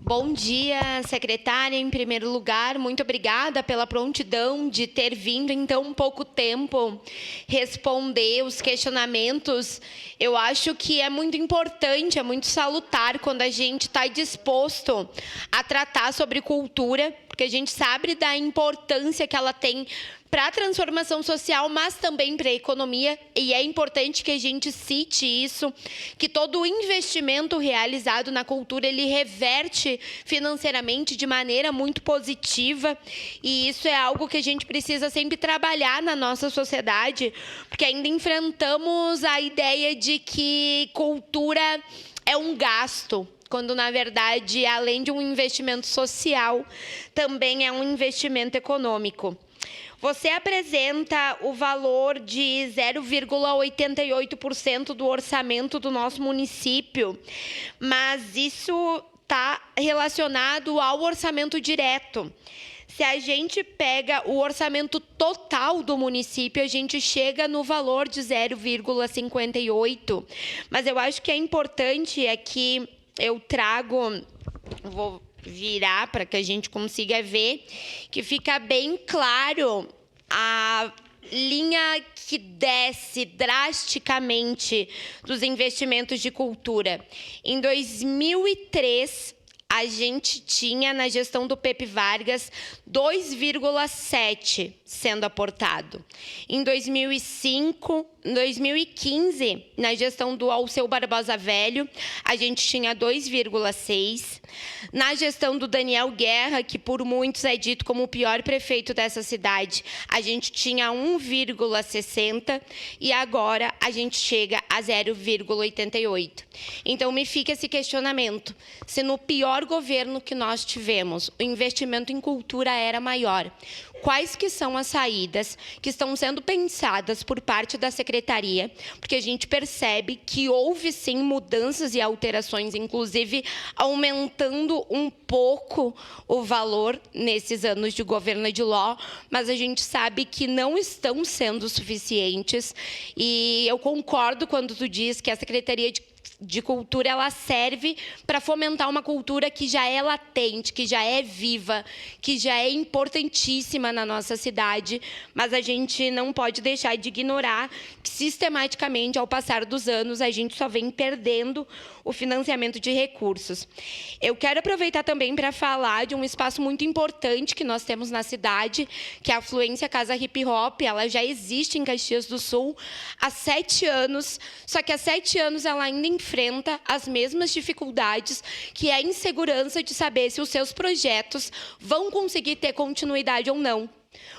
Bom dia, secretária. Em primeiro lugar, muito obrigada pela prontidão de ter vindo em tão pouco tempo responder os questionamentos. Eu acho que é muito importante, é muito salutar quando a gente está disposto a tratar sobre cultura, porque a gente sabe da importância que ela tem para a transformação social, mas também para a economia, e é importante que a gente cite isso, que todo o investimento realizado na cultura, ele reverte financeiramente de maneira muito positiva, e isso é algo que a gente precisa sempre trabalhar na nossa sociedade, porque ainda enfrentamos a ideia de que cultura é um gasto, quando, na verdade, além de um investimento social, também é um investimento econômico. Você apresenta o valor de 0,88% do orçamento do nosso município, mas isso está relacionado ao orçamento direto. Se a gente pega o orçamento total do município, a gente chega no valor de 0,58%. Mas eu acho que é importante que eu trago... Vou virar para que a gente consiga ver, que fica bem claro a linha que desce drasticamente dos investimentos de cultura. Em 2003, a gente tinha, na gestão do Pepe Vargas, 2,7 sendo aportado. Em 2015, na gestão do Alceu Barbosa Velho, a gente tinha 2,6. Na gestão do Daniel Guerra, que por muitos é dito como o pior prefeito dessa cidade, a gente tinha 1,60 e agora a gente chega a 0,88. Então, me fica esse questionamento. Se no pior governo que nós tivemos, o investimento em cultura era maior, quais que são as saídas que estão sendo pensadas por parte da Secretaria, porque a gente percebe que houve, sim, mudanças e alterações, inclusive aumentando um pouco o valor nesses anos de governo Ediló, mas a gente sabe que não estão sendo suficientes, e eu concordo quando tu diz que a Secretaria de Cultura, ela serve para fomentar uma cultura que já é latente, que já é viva, que já é importantíssima na nossa cidade, mas a gente não pode deixar de ignorar que, sistematicamente, ao passar dos anos, a gente só vem perdendo o financiamento de recursos. Eu quero aproveitar também para falar de um espaço muito importante que nós temos na cidade, que é a Afluência Casa Hip Hop. Ela já existe em Caxias do Sul há 7 anos, só que há 7 anos ela ainda enfrenta as mesmas dificuldades, que é a insegurança de saber se os seus projetos vão conseguir ter continuidade ou não.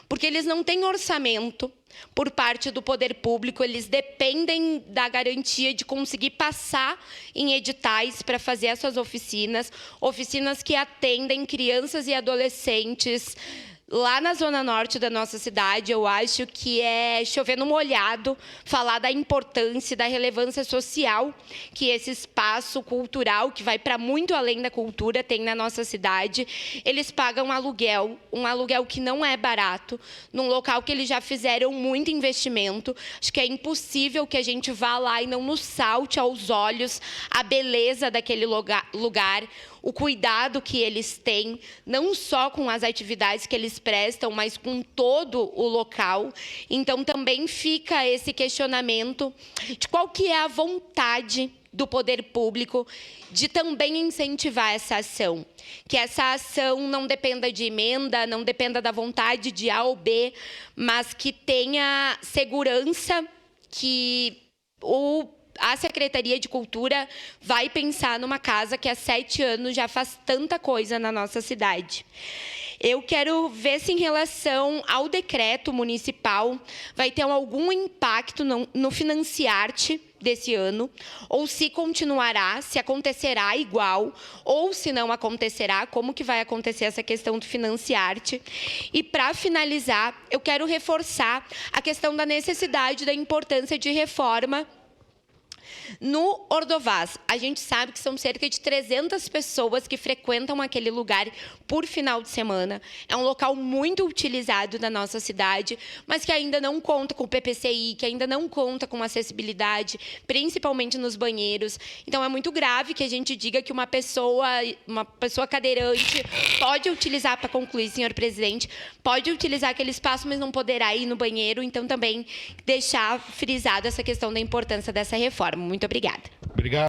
Porque eles não têm orçamento por parte do poder público, eles dependem da garantia de conseguir passar em editais para fazer essas oficinas que atendem crianças e adolescentes lá na zona norte da nossa cidade. Eu acho que é chover no molhado falar da importância e da relevância social que esse espaço cultural, que vai para muito além da cultura, tem na nossa cidade. Eles pagam um aluguel que não é barato, num local que eles já fizeram muito investimento. Acho que é impossível que a gente vá lá e não nos salte aos olhos a beleza daquele lugar, o cuidado que eles têm, não só com as atividades que eles prestam, mas com todo o local. Então, também fica esse questionamento de qual que é a vontade do poder público de também incentivar essa ação. Que essa ação não dependa de emenda, não dependa da vontade de A ou B, mas que tenha segurança que a Secretaria de Cultura vai pensar numa casa que há 7 anos já faz tanta coisa na nossa cidade. Eu quero ver se, em relação ao decreto municipal, vai ter algum impacto no Financiarte desse ano, ou se continuará, se acontecerá igual, ou se não acontecerá, como que vai acontecer essa questão do Financiarte. E, para finalizar, eu quero reforçar a questão da necessidade, da importância de reforma No Ordovás, a gente sabe que são cerca de 300 pessoas que frequentam aquele lugar por final de semana. É um local muito utilizado da nossa cidade, mas que ainda não conta com o PPCI, que ainda não conta com acessibilidade, principalmente nos banheiros. Então, é muito grave que a gente diga que uma pessoa cadeirante pode utilizar, para concluir, senhor presidente, pode utilizar aquele espaço, mas não poderá ir no banheiro. Então, também deixar frisado essa questão da importância dessa reforma. Muito obrigada. Obrigado.